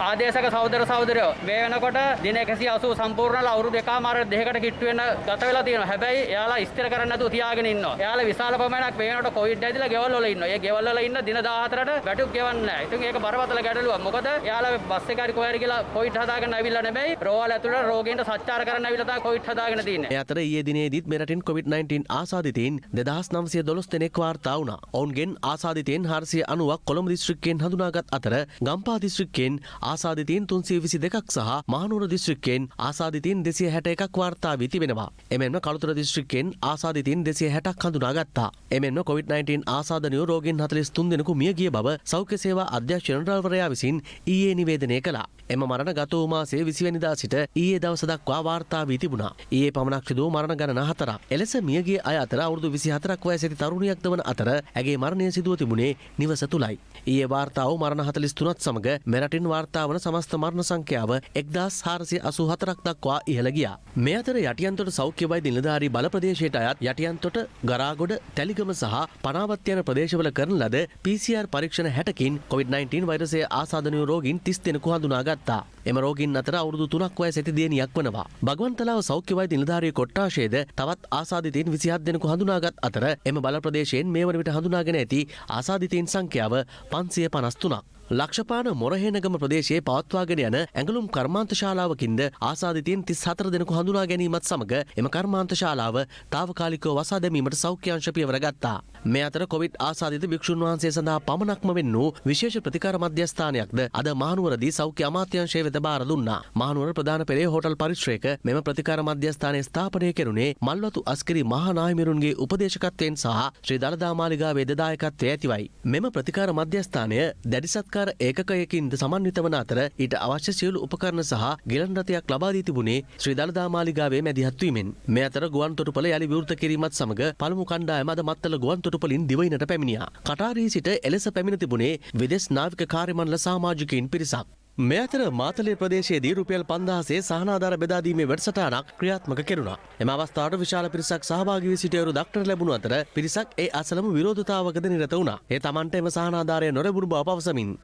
ආදේශක සහෝදර සහෝදරයෝ මේ වෙනකොට දින 180 සම්පූර්ණලා අවුරුදු දෙකමාර දෙකකට කිට්ටු වෙන ගත වෙලා තියෙනවා. හැබැයි එයාලා ස්ථිර කරන්න නැතුව තියාගෙන ඉන්නවා. එයාලා විශාල ප්‍රමාණයක් මේ වෙනකොට කොවිඩ් ඇදිලා ගෙවල් වල ඉන්නවා. ඒ ගෙවල් වල ඉන්න දින 14ට වැටුප් ගෙවන්නේ නැහැ. ඉතින් ඒක බරපතල ගැටලුවක්. මොකද එයාලා බස් එකේ හරි කොහේ කියලා කොවිඩ් හදාගෙන ආවිල්ලා නෙමෙයි. රෝහල ඇතුළේ රෝගීන්ට සත්කාර කරන්න ආවිල්ලා තමයි කොවිඩ් හදාගෙන තියෙන්නේ. ඒ අතර ඊයේ දිනේදීත් මෙරටින් COVID-19 ආසාදිතයින් 2912 දෙනෙක් වාර්තා වුණා. ඔවුන්ගෙන් ආසාදිතයින් 490ක් කොළඹ දිස්ත්‍රික්කයෙන් හඳුනාගත් අතර ගම්පහ දිස්ත්‍රික්කයෙන් ආසාදිතයින් 322ක් සහ මහනුවර දිස්ත්‍රික්කයෙන් ආසාදිතයින් 261ක් වාර්තා වී තිබෙනවා. එමෙන්ම කළුතර දිස්ත්‍රික්කයෙන් ආසාදිතයින් 260ක් හඳුනාගත්තා. එමෙන්ම COVID-19 ආසාදනීය රෝගීන් 43 දෙනෙකු මිය ගිය බව සෞඛ්‍ය සේවා අධ්‍යක්ෂ ජනරාල්වරයා විසින් ඊයේ නිවේදනය කළා. එම මරණ ගත වූ මාසයේ 20 වෙනිදා සිට ඊයේ දවස දක්වා වාර්තා වී තිබුණා. ඊයේ පමණක් සිදු වූ මරණ ගණන 4ක්. එලෙස මිය ගිය අය අතර අවුරුදු 24ක් වයසැති තරුණියක්ද වන අතර ඇගේ මරණය සිදුව තිබුණේ නිවස තුලයි. ඊයේ වාර්තා වූ මරණ 43ත් සමග මෙරටින් වාර්තා වන සමස්ත මරණ සංඛ්‍යාව 1484ක් දක්වා ඉහළ ගියා. මේ අතර යටියන්තොට සෞඛ්‍ය වෛද්‍ය නිලධාරී බල ප්‍රදේශයට අයත් යටියන්තොට, ගරාගොඩ, තැලිගම සහ පනාවත් යන ප්‍රදේශවල කරන ලද PCR පරීක්ෂණ 60කින් COVID-19 වෛරසයේ ආසාදනීය රෝගීන් 30 දෙනෙකු හඳුනාගත්තා. එම රෝගීන් අතර අවුරුදු 3ක් වයසැති දියණියක් වනවා. බගවන්තලාව සෞඛ්‍ය වෛද්‍ය නිලධාරී කොට්ටාශයේද තවත් ආසාදිතයින් 27 දෙනෙකු හඳුනාගත් අතර එම බල ප්‍රදේශයෙන් මේ වන විට හඳුනාගෙන ඇති ආසාදිතයින් සංඛ්‍යාව 553ක්. ලක්ෂපාන මොරහේනගම ප්‍රදේශයේ පවත්වාගෙන යන ඇඟලුම් කර්මාන්ත ශාලාවකින්ද ආසාදිතයින් 34 දෙනෙකු හඳුනා ගැනීමත් සමග එම කර්මාන්ත ශාලාව තාවකාලිකව වසා දැමීමට සෞඛ්‍ය අංශ පියවර ගත්තා. මේ අතර කොවිඩ් ආසාදිත භික්ෂුන් වහන්සේ සඳහා පමණක්ම වෙන් වූ විශේෂ ප්‍රතිකාර මධ්‍යස්ථානයක්ද අද මහනුවරදී සෞඛ්‍ය අමාත්‍යාංශය වෙත බාර දුන්නා. මහනුවර ප්‍රධාන පෙළේ හෝටල් පරිශ්‍රයක මෙම ප්‍රතිකාර මධ්‍යස්ථානය ස්ථාපනය කෙරුණේ මල්වතු අස්කිරි මහා නාහිමියරුන්ගේ උපදේශකත්වයෙන් සහ ශ්‍රී දළදා මාලිගාවේ දායකත්වයේ ඇතිවයි. මෙම ප්‍රතිකාර මධ්‍යස්ථානය දැඩිසත්කාර ඒකකයකින්ද සමන්විත වන අතර ඊට අවශ්‍ය සියලු උපකරණ සහ ගිලන් රථයක් ලබා දී තිබුණේ ශ්‍රී දළදා මාලිගාවේ මැදිහත් වීමෙන්. මේ අතර ගුවන් තොටුපළ යලි විවෘත කිරීමත් සමග පළමු කණ්ඩායම අද මත්තල ගුවන් තොටුපළින් දිවයිනට පැමිණියා. කටාරී සිට එලෙස පැමිණ තිබුණේ විදෙස් නාවික කාර්යමණ්ඩල සමාජිකයින් පිරිසක්. මේ අතර මාතලේ ප්‍රදේශයේදී රුපියල් 5000 සහනාධාර බෙදා දීමේ වැඩසටහනක් ක්‍රියාත්මක කෙරුණා. එම අවස්ථාවට විශාල පිරිසක් සහභාගී වී සිටියවරු දක්නට ලැබුණු අතර පිරිසක් ඒ අසලම විරෝධතාවකද නිරත වුණා. ඒ Tamanට එම සහනාධාරය නොලැබුණු බව පවසමින්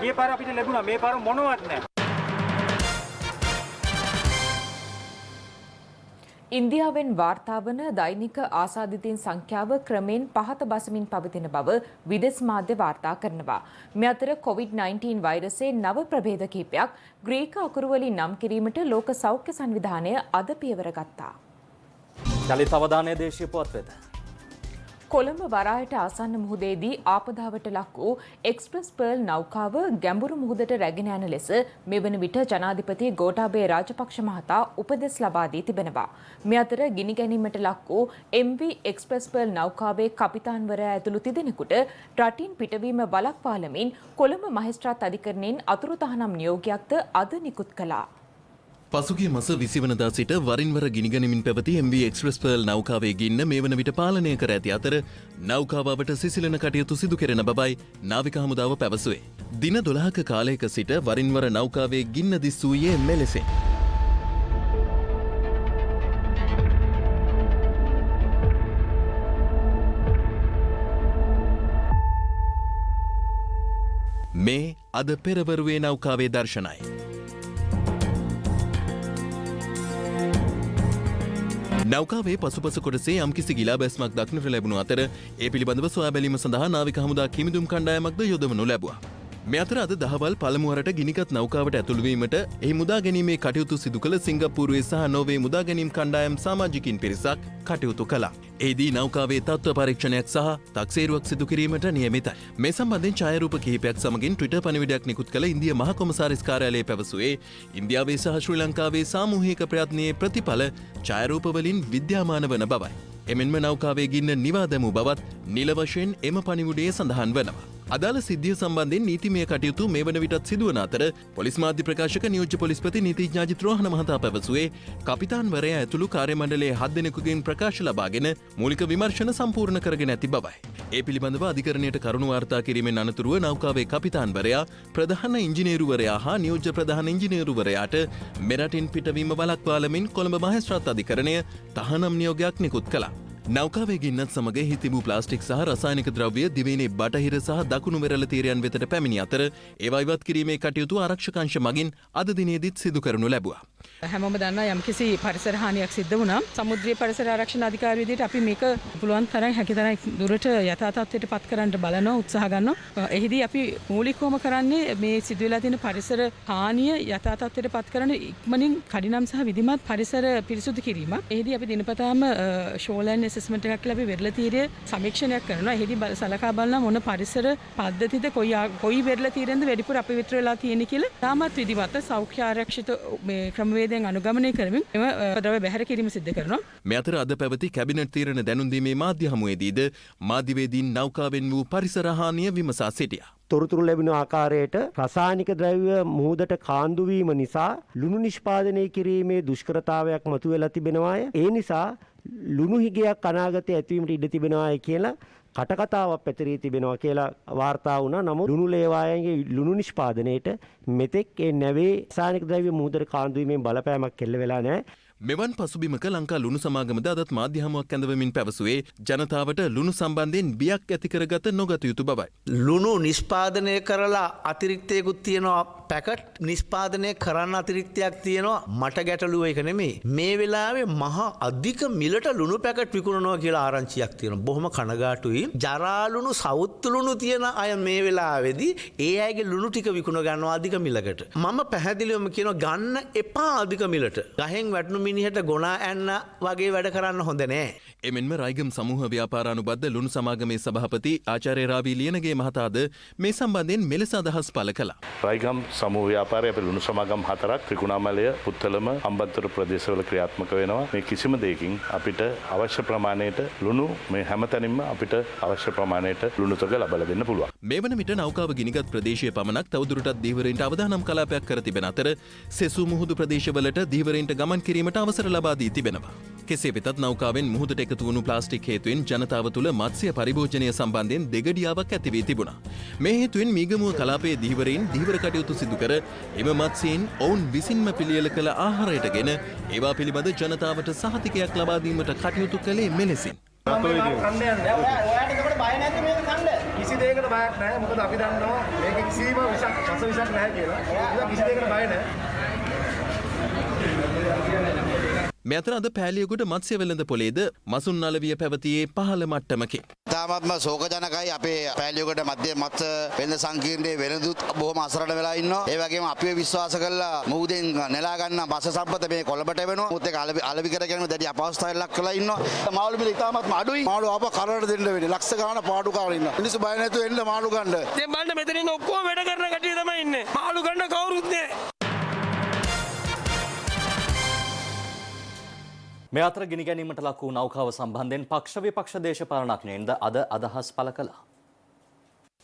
ගිය පාර අපිට ලැබුණා, මේ පාර මොනවත් නැහැ. ඉන්දියාවෙන් වාර්තා වන දෛනික ආසාදිතයින් සංඛ්‍යාව ක්‍රමෙන් පහත බසමින් පවතින බව විදෙස් මාධ්‍ය වාර්තා කරනවා. මේ අතර COVID-19 වෛරසයේ නව ප්‍රභේද කිහිපයක් ග්‍රීක අකුරු වලින් නම් කිරීමට ලෝක සෞඛ්‍ය සංවිධානය අද පියවර ගත්තා. චලිත අවධානය දේශීය පුවත් වෙත. කොළඹ වරායට ආසන්න මුහුදේදී ආපදාවට ලක් වූ එක්ස්ප්‍රස් පර්ල් නෞකාව ගැඹුරු මුහුදට රැගෙන යන ලෙස මෙවන විට ජනාධිපති ගෝඨාභය රාජපක්ෂ මහතා උපදෙස් ලබා දී තිබෙනවා. මේ අතර ගිනි ගැනීමට ලක් වූ MV එක්ස්ප්‍රස් පර්ල් නෞකාවේ කපිතාන්වරයා ඇතුළු තිදෙනෙකුට රටින් පිටවීම වළක්වාලමින් කොළඹ මහේස්ත්‍රාත් අධිකරණයෙන් අතුරු තහනම් නියෝගයක්ද අද නිකුත් කළා. පසුගිය මස 20 වනදා සිට වරින්වර ගිනිගනිමින් පැවති MV එක්ස්ප්‍රස් පර්ල් නෞකාවේ ගින්න මේ වන විට පාලනය කර ඇති අතර නෞකාවට සිසිලන කටයුතු සිදු කෙරෙන බවයි නාවික හමුදාව පැවසුවේ. දින 12ක කාලයක සිට වරින්වර නෞකාවේ ගින්න දිස් වූයේ මෙලෙසින්. මේ අද පෙරවරුවේ නෞකාවේ දර්ශනයි. නෞකාවේ පසුපස කොටසේ යම්කිසි ගිලා බැස්මක් දක්නට ලැබුණු අතර ඒ පිළිබඳව සොයා බැලීම සඳහා නාවික හමුදා කිමිදුම් කණ්ඩායමක්ද යොදවනු ලැබුවා. මේ අතර අද දහවල් පළමුවරට ගිනිගත් නෞකාවට ඇතුළු වීමට එහි මුදා ගැනීමේ කටයුතු සිදු කළ සිංගප්පූරුවේ සහ නෝර්වේ මුදා ගැනීම් කණ්ඩායම් සමාජිකින් පිරිසක් කටයුතු කළා. එහිදී නෞකාවේ තත්ත්ව පරීක්ෂණයක් සහ තක්සේරුවක් සිදු කිරීමට නියමිතයි. මේ සම්බන්ධයෙන් ඡායාරූප කිහිපයක් සමගින් ට්විටර් පණිවිඩයක් නිකුත් කළ ඉන්දියා මහ කොමසාරිස් කාර්යාලය පැවසුවේ ඉන්දියාවේ සහ ශ්‍රී ලංකාවේ සාමූහික ප්‍රයත්නයේ ප්‍රතිඵල ඡායාරූප වලින් විද්‍යාමාන වන බවයි. එමෙන්ම නෞකාවේ ගින්න නිවා දැමූ බවත් නිල වශයෙන් එම පණිවුඩයේ සඳහන් වනවා. අදාළ සිද්ධිය සම්බන්ධයෙන් නීතිමය කටයුතු මේ වන විටත් සිදුවන අතර පොලිස් මාධ්‍ය ප්‍රකාශක නියෝජ්‍ය පොලිස්පති නීතිඥ අජිත් රෝහණ මහතා පැවසුවේ කපිතාන්වරයා ඇතුළු කාර්ය මණ්ඩලයේ 7 දෙනෙකුගෙන් ප්‍රකාශ ලබාගෙන මූලික විමර්ශන සම්පූර්ණ කරගෙන ඇති බවයි. ඒ පිළිබඳව අධිකරණයට කරුණු වාර්තා කිරීමෙන් අනතුරුව නෞකාවේ කපිතාන්වරයා ප්‍රධාන ඉංජිනේරුවරයා හා නියෝජ්‍ය ප්‍රධාන ඉංජිනේරුවරයාට මෙරටින් පිටවීම වළක්වාලමින් කොළඹ මහේස්ත්‍රාත් අධිකරණය තහනම් නියෝගයක් නිකුත් කළා. නෞකාවේ ගින්නත් සමග එහි තිබූ ප්ලාස්ටික් සහ රසායනික ද්‍රව්‍ය දිවයිනේ බටහිර සහ දකුණු වෙරළ තීරයන් වෙතට පැමිණි අතර ඒවා ඉවත් කිරීමේ කටයුතු ආරක්ෂක අංශ මගින් අද දිනේදීත් සිදු කරනු ලැබුවා. හැමෝම දන්නා යම්කිසි පරිසර හානියක් සිද්ධ වුණා සමුද්‍රීය පරිසර ආරක්ෂණ අධිකාරිය විදිහට අපි මේක පුළුවන් තරම් හැකිතරම් දුරට යථා තත්ත්වයට පත් කරන්න බලනවා උත්සාහ ගන්නවා. එහිදී අපි මූලිකවම කරන්නේ මේ සිදුවලා තියෙන පරිසර හානිය යථා තත්ත්වයට පත් කරන ඉක්මනින් කඩිනම් සහ විධිමත් පරිසර පිරිසුදු කිරීම. එහිදී අපි දිනපතාම ෂෝලයින් ඇසස්මන්ට් එකක් කියලා අපි වෙරළ තීරය සමීක්ෂණයක් කරනවා. එහිදී සලකා බලනවා මොන පරිසර පද්ධතිද කොයි වෙරළ තීරෙන්ද වැඩිපුර අපවිත්‍ර වෙලා තියෙන්නේ කියලා. තාමත් විධිමත් සෞඛ්‍ය ආරක්ෂිත මේ ක්‍රමවේදයෙන් අනුගමනය කරමින් එම ද්‍රව්‍ය බැහැර කිරීම සිදු කරනවා. මේ අතර අද පැවති කැබිනට් තීරණ දැනුම් දීමේ මාධ්‍ය හමුවේදීද මාධ්‍යවේදීන් නෞකාවෙන් වූ පරිසර හානිය විමසා සිටියා. තොරතුරු ලැබෙන ආකාරයට රසායනික ද්‍රව්‍ය මුහුදට කාන්දු වීම නිසා ලුණු නිෂ්පාදනය කිරීමේ දුෂ්කරතාවයක් මතුවලා තිබෙනවාය. ඒ නිසා ලුණු හිගයක් අනාගතයේ ඇතිවීමට ඉඩ තිබෙනවායි කියලා කටකතාවක් පැතිරී තිබෙනවා කියලා වාර්තා වුණා. නමුත් ලුණු ලේවායන්ගේ ලුණු නිෂ්පාදනයේට මෙතෙක් ඒ නැවේ රසායනික ද්‍රව්‍ය මුහුදට කාන්දු වීමෙන් බලපෑමක් කෙල්ල වෙලා නැහැ. මෙවන් පසුබිමක ලංකා ලුණු සමාගමද අදත් මාධ්‍ය හමුවක් ඇඳවමින් පැවසුවේ ජනතාවට ලුණු සම්බන්ධයෙන් බියක් ඇති කරගත නොගත යුතු බවයි. ලුණු නිෂ්පාදනය කරලා අතිරික්තයකුත් තියෙනවා පැකට් නිෂ්පාදනය කරන්න අතිරික්තයක් තියෙනවා මට ගැටලුව එක නෙමෙයි. මේ වෙලාවේ මහා අධික මිලට ලුණු පැකට් විකුණනවා කියලා ආරංචියක් තියෙනවා. බොහොම කනගාටුයි. ජරාලුණු සවුත් ලුණු තියෙන අය මේ වෙලාවේදී ඒ අයගේ ලුණු ටික විකුණ ගන්නවා අධික මිලකට. මම පැහැදිලිවම කියනවා ගන්න එපා අධික මිලට. ගහෙන් වැටුණු මිනිහට ගොනා ඇන්න වගේ වැඩ කරන්න හොඳ නෑ. එමෙන්ම රයිගම් සමූහ ව්‍යාපාරානුබද්ධ ලුණු සමාගමේ සභාපති ආචාර්ය රාවී ලියනගේ මහතාද මේ සම්බන්ධයෙන් මෙලෙස අදහස් පළ කළා. රයිගම් සමූහ ව්‍යාපාරය අපේ ලුණු සමාගම් 4ක් ත්‍රිකුණාමලය, පුත්තලම, අම්බන්තොට ප්‍රදේශවල ක්‍රියාත්මක වෙනවා. මේ කිසිම දෙයකින් අපිට අවශ්‍ය ප්‍රමාණයට ලුණු මේ හැමතැනින්ම අපිට අවශ්‍ය ප්‍රමාණයට ලුණු තොග ලබා දෙන්න පුළුවන්. මේ වන විට නෞකාව ගිනිගත් ප්‍රදේශයේ පමණක් තවදුරටත් දීවරයින්ට අවදානම් කලාපයක් කර තිබෙන අතර සෙසු මුහුදු ප්‍රදේශවලට දීවරයින්ට ගමන් කිරීමට අවසර ලබා දී තිබෙනවා. කෙසේ වෙතත් නෞකාවෙන් මුහුදට එකතු වුණු ප්ලාස්ටික් හේතුවෙන් ජනතාව තුළ මත්ස්‍ය පරිභෝජනය සම්බන්ධයෙන් දෙගඩියාවක් ඇති වී තිබුණා. මේ හේතුවෙන් මීගමුව කලාපයේ දීවරයින් දීවර කටයුතු සිදු කර එම මත්ස්‍යයන් ඔවුන් විසින්ම පිළියෙල කළ ආහාරයටගෙන ඒවා පිළිබඳ ජනතාවට සහතිකයක් ලබා දීමට කටයුතු කළේ මෙලෙසින්. කිසි දෙයකට බයක් නැහැ. මොකද අපි දන්නවා මේක කිසිම විෂක් නැහැ කියලා. ඒක කිසි දෙයකට බය නැහැ. මේ අතර අද පෑලියගොඩ මත්ස්‍ය වෙළඳ පොලේද මසුන් අලවිය පැවතියේ පහළ මට්ටමකි. තාමත්ම ශෝකජනකයි අපේ පෑලියගොඩ මධ්‍ය මත්ස්‍ය වෙළඳ සංකීර්ණයේ වෙළඳුත් බොහොම අසරණ වෙලා ඉන්නවා. ඒ වගේම අපිව විශ්වාස කරලා මුහුදෙන් නෙලා ගන්න මත්ස්‍ය සම්පත මේ කොළඹට වෙනවා. මුත් ඒක අලවි කරගෙන දැඩි අපහසුතාවයට ලක් වෙලා ඉන්නවා. මාළු මිල ඉතාමත්ම අඩුයි. මාළු ආපහු කරට දෙන්න වෙන්නේ. ලක්ෂ ගාණක් පාඩු කාලා ඉන්නවා. මිනිස්සු බය නැතුව එන්න මාළු ගන්න. දැන් බලන්න මෙතන ඉන්න ඔක්කොම වැඩ කරන කට්ටිය තමයි ඉන්නේ. මාළු ගන්න කවුරුත් නැහැ. මේ අතර ගිනි ගැනීමට ලක් වූ නෞකාව සම්බන්ධයෙන් පක්ෂ විපක්ෂ දේශපාලනඥයින්ද අද අදහස් පළ කළා.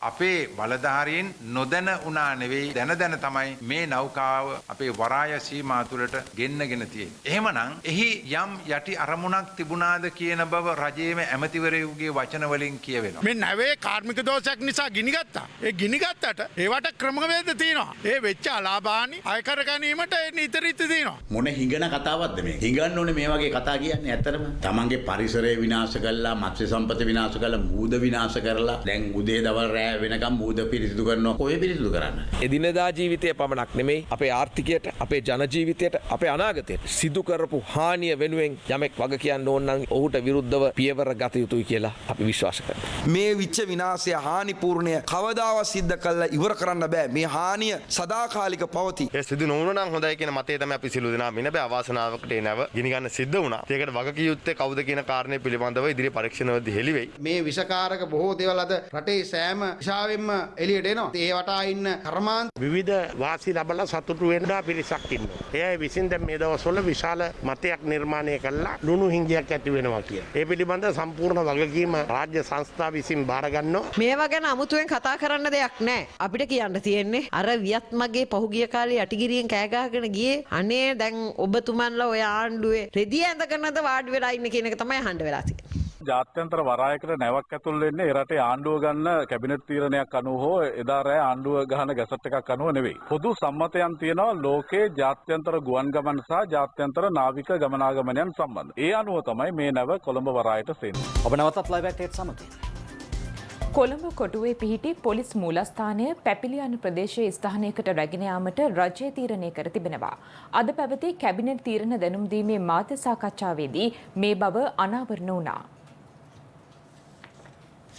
අපේ බලධාරීන් නොදැන උනා නෙවෙයි දැන තමයි මේ නෞකාව අපේ වරාය සීමා තුළට ගෙන්නගෙන තියෙන්නේ. එහෙමනම් එහි යම් යටි අරමුණක් තිබුණාද කියන බව රජයේම ඇමතිවරයෙකුගේ වචන වලින් කියවෙනවා. මේ නැවේ කාර්මික දෝෂයක් නිසා ගිනිගත්තා. ඒ ගිනිගත්තට ඒවට ක්‍රමවේද තියෙනවා. ඒ වෙච්ච අලාභානි අය කර ගැනීමට නිතරිත තියෙනවා. මොන හිඟන කතාවක්ද මේ? හිඟන්න ඕනේ මේ වගේ කතා කියන්නේ ඇත්තටම. තමන්ගේ පරිසරය විනාශ කළා, මත්ස්‍ය සම්පත විනාශ කළා, මූද විනාශ කරලා දැන් උදේ දවල් රැ වෙනකම් මූද පිරිසිදු කරනවා. කොහේ පිරිසිදු කරන්නේ? එදිනෙදා ජීවිතය පමණක් නෙමෙයි අපේ ආර්ථිකයට, අපේ ජන ජීවිතයට, අපේ අනාගතයට සිදු කරපු හානිය වෙනුවෙන් යමෙක් වග කියන්න ඕන නම් ඔහුට විරුද්ධව පියවර ගත යුතුයි කියලා අපි විශ්වාස කරනවා. මේ විච්ච විනාශය හානිපූර්ණය කවදාවත් සිද්ධ කළා ඉවර කරන්න බෑ. මේ හානිය සදාකාලික පවතී. ඒ සිදු නොවුන නම් හොඳයි කියන මතය තමයි අපි සිළු දෙනා මින බෑ අවාසනාවකට ඒ නැව ගිනි ගන්න සිද්ධ වුණා. ඒකට වග කිය යුත්තේ කවුද කියන කාරණේ පිළිබඳව ඉදිරි පරීක්ෂණවලදී හෙළි වෙයි. මේ විෂකාරක බොහෝ දේවල් අද රටේ සෑම දිශාවෙන්ම එළියට එනවා. ඒ වටා ඉන්න කර්මාන්ත විවිධ වාසි ලබලා සතුටු වෙන්න පිරිසක් ඉන්නවා. එයයි විසින් දැන් මේ දවස්වල විශාල මතයක් නිර්මාණය කළා ලුණු හිඟයක් ඇති වෙනවා කියලා. ඒ පිළිබඳ සම්පූර්ණ වගකීම රාජ්‍ය සංස්ථා විසින් බාර ගන්නවා. මේවා ගැන අමුතුවෙන් කතා කරන්න දෙයක් නැහැ. අපිට කියන්න තියෙන්නේ අර වියත්මගේ පහුගිය කාලේ යටිගිරියෙන් කෑ ගහගෙන ගියේ අනේ දැන් ඔබතුමන්ලා ඔය ආණ්ඩුවේ රෙදි ඇඳගෙනද වාඩි වෙලා ඉන්නේ කියන එක තමයි අහන්න වෙලා තියෙන්නේ. ජාත්‍යන්තර වරායකට නැවක් ඇතුල් වෙන්නේ ඒ රටේ ආණ්ඩුව ගන්න කැබිනට් තීරණයක් අනුව හෝ එදා රෑ ආණ්ඩුව ගහන ගැසට් එකක් අනුව නෙවෙයි. පොදු සම්මතයන් තියෙනවා ලෝකේ ජාත්‍යන්තර ගුවන් ගමන් සහ ජාත්‍යන්තර නාවික ගමනාගමනයන් සම්බන්ධ. ඒ අනුව තමයි මේ නැව කොළඹ වරායට සෙන්නේ. ඔබ නැවතත් ලයිව් එකේත් සමගින්. කොළඹ කොටුවේ පිහිටි පොලිස් මූලස්ථානය පැපිලියන ප්‍රදේශයේ ස්ථානයකට රැගෙන යාමට රජය තීරණය කර තිබෙනවා. අද පැවති කැබිනට් තීරණ දැනුම් දීමේ මාධ්‍ය සාකච්ඡාවේදී මේ බව අනාවරණ වුණා.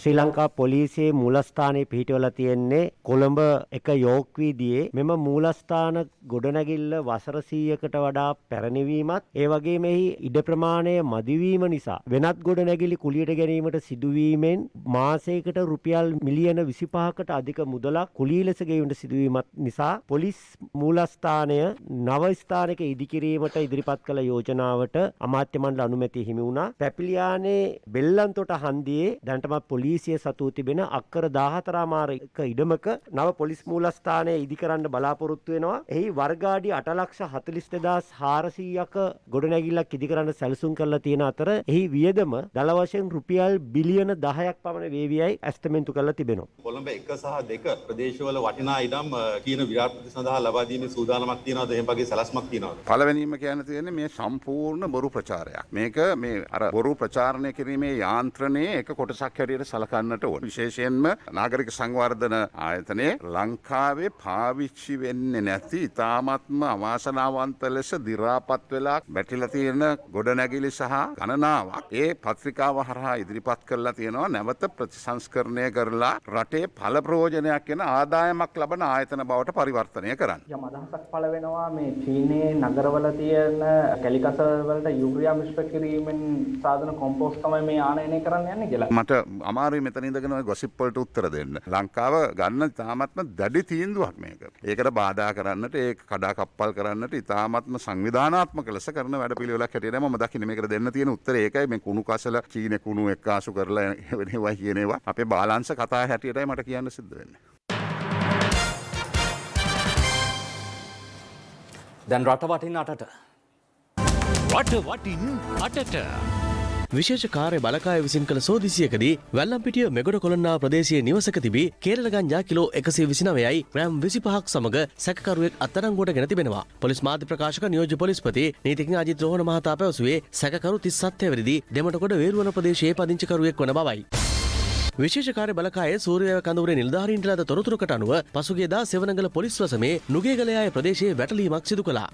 ශ්‍රී ලංකා පොලිසියේ මූලස්ථානයේ පිහිටවලා තියෙන්නේ කොළඹ එක යෝක් වීදියේ. මෙම මූලස්ථාන ගොඩනැගිල්ල වසර 100කට වඩා පැරණි වීමත් ඒ වගේම එහි ඉඩ ප්‍රමාණය මදි වීම නිසා වෙනත් ගොඩනැගිලි කුලියට ගැනීමට සිදුවීමෙන් මාසයකට රුපියල් මිලියන 25කට අධික මුදලක් කුලී ලෙස ගෙවීමට සිදුවීමත් නිසා පොලිස් මූලස්ථානය නව ස්ථානයක ඉදිකිරීමට ඉදිරිපත් කළ යෝජනාවට අමාත්‍ය මණ්ඩල අනුමැතිය හිමි වුණා. පැපිලියානේ බෙල්ලන්තොට හන්දියේ දැනටමත් පොලිසිය සතු තිබෙන අක්කර 14 ඉඩමක නව පොලිස් මූලස්ථානය ඉදිකරන්න බලාපොරොත්තු වෙනවා. එහි වර්ගාඩි 8,42,400ක ගොඩනැගිල්ලක් ඉදිකරන්න සැලසුම් කරලා තියෙන අතර එහි වියදම දල වශයෙන් රුපියල් බිලියන 10ක් පමණ වේවියයි ඇස්තමෙන්තු කරලා තිබෙනවා. කොළඹ 1 සහ 2 ප්‍රදේශවල වටිනා ඉඩම් කීන ව්‍යාපෘති සඳහා ලබා දීමේ සූදානමක් තියනවාද? එහෙම වගේ සැලැස්මක් තියනවාද? පළවෙනිම කියන්න තියෙන්නේ මේ සම්පූර්ණ බොරු ප්‍රචාරයක්. මේක මේ අර බොරු ප්‍රචාරණය කිරීමේ යාන්ත්‍රණයේ එක කොටසක් හැටියට සලකන්නට ඕන. විශේෂයෙන්ම නාගරික සංවර්ධන ආයතනයේ ලංකාවේ පාවිච්චි වෙන්නේ නැති ඉතාමත්ම අවාසනාවන්ත ලෙස දි รา පත් වෙලා බැටිලා තියෙන ගොඩනැගිලි සහ ගණනාවක් ඒ පත්‍රිකාව හරහා ඉදිරිපත් කරලා තියෙනවා. නැවත ප්‍රතිසංස්කරණය කරලා රටේ ඵල ප්‍රයෝජනයක් වෙන ආදායමක් ලබන ආයතන බවට පරිවර්තනය කරන්න. යම් අදහසක් පළ වෙනවා මේ චීනයේ නගරවල තියෙන කැලිකස වලට යුරියා මිශ්‍ර කිරීමෙන් සාධන කොම්පෝස්ට් තමයි මේ ආනයනය කරන්න යන්නේ කියලා. මට අමාරුයි මෙතන ඉඳගෙන ඔය ගොසිප් වලට උත්තර දෙන්න. ලංකාව ගන්න තාමත්ම දැඩි තීන්දුවක් මේක. ඒකට බාධා කරන්නට ඒක කඩාකප්පල් කරන්නට ඉතාමත්ම සංවිධානාත්මක ලෙස කරන වැඩපිළිවෙලක් හැටියට මම දකින්නේ. මේකට දෙන්න තියෙන උත්තරේ ඒකයි. මේ කුණු කසල චීනේ කුණු එක්කාසු කරලා වෙනවා කියන ඒවා අපේ බාලාංශ කතා හැටියටයි මට කියන්න සිද්ධ වෙන්නේ. දැන් රට වටින් අටට. රට වටින් අටට. විශේෂ කාර්ය බලකාය විසින් කළ සෝදිසියකදී වැල්ලම්පිටිය මෙගොඩ කොළන්නා ප්‍රදේශයේ නිවසක තිබී කේරළ ගංජා කිලෝ 129යි ග්‍රෑම් 25ක් සමග සැකකරුවෙක් අත්අඩංගුවට ගෙන තිබෙනවා. පොලිස් මාධ්‍ය ප්‍රකාශක නියෝජ්‍ය පොලිස්පති නීතිඥ අජිත් රෝහණ මහතා පැවසුවේ සැකකරු 37 වෙනිදි දෙමටකොඩ වේරුවන ප්‍රදේශයේ පදිංචිකරුවෙක් වන බවයි. විශේෂ කාර්ය බලකායේ සූර්යව කඳවුරේ නිලධාරීන්ට ලද තොරතුරකට අනුව පසුගියදා සෙවණගල පොලිස් වසමේ නුගේගලයාය ප්‍රදේශයේ වැටලීමක් සිදු කළා.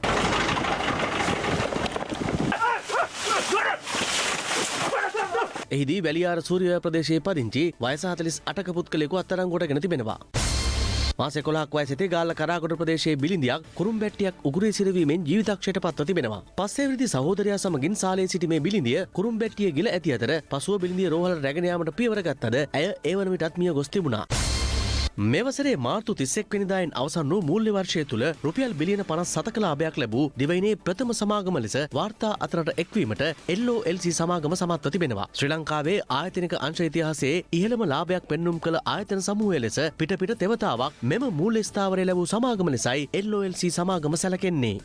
එහිදී වැලියාර සූර්යව ප්‍රදේශයේ පදිංචි වයස 48ක පුද්ගලයෙකු අත්අඩංගුවට ගෙන තිබෙනවා. මාස 11ක් වයසේදී ගාල්ල කරාගොඩ ප්‍රදේශයේ බිලින්දියක් කුරුම්බැට්ටියක් උගුරේ සිරවීමෙන් ජීවිතක්ෂයට පත්ව තිබෙනවා. පස්සේ විරිදි සහෝදරයා සමගින් සාලේ සිටි මේ බිලින්දිය කුරුම්බැට්ටිය ගිල ඇති අතර පසුව බිලින්දිය රෝහලට රැගෙන යාමට පියවර ගත්තද ඇය ඒ වන විටත් මිය ගොස් තිබුණා. මෙවසරේ මාර්තු 31 වෙනිදායෙන් අවසන් වූ මූල්‍ය වර්ෂය තුළ රුපියල් බිලියන 57ක ලාභයක් ලැබූ දිවයිනේ ප්‍රථම සමාගම ලෙස වාර්තා අතරට එක්වීමට LOLC සමාගම සමත්ව තිබෙනවා. ශ්‍රී ලංකාවේ ආයතනික අංශ ඉතිහාසයේ ඉහළම ලාභයක් පෙන්눔 කළ ආයතන සමූහය ලෙස පිට තෙවතාවක් මෙම මූල්‍ය ස්ථාවරය ලැබූ සමාගම ලෙසයි LOLC සමාගම සැලකෙන්නේ.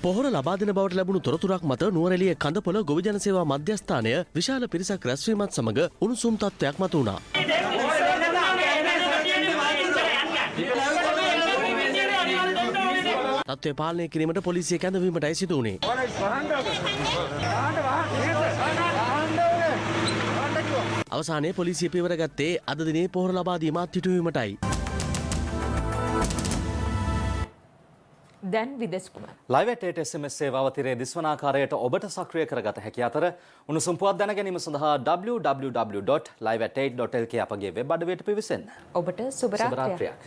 පොහොර ලබා දෙන බවට ලැබුණු තොරතුරක් මත නුවරඑළිය කඳපොළ ගොවිජන සේවා මධ්‍යස්ථානය විශාල පිරිසක් රැස්වීමත් සමග උණුසුම් තත්ත්වයක් මත වුණා. තත්ත්වය පාලනය කිරීමට පොලිසිය කැඳවීමටයි සිදු වුණේ. අවසානයේ පොලිසිය පියවර ගත්තේ අද දිනේ පොහොර ලබා දීමත් හිටුවීමටයි. දැන් විදෙස්කුම ලයිවටේට SMS සේවාව තිරේ දිස්වනාකාරයට ඔබට සක්‍රිය කරගත හැකි අතර උණුසුම් පුවත් දැන ගැනීම සඳහා www.live@8.lk අපගේ වෙබ් අඩවියට පිවිසෙන්න. ඔබට සුබ රාත්‍රියක්.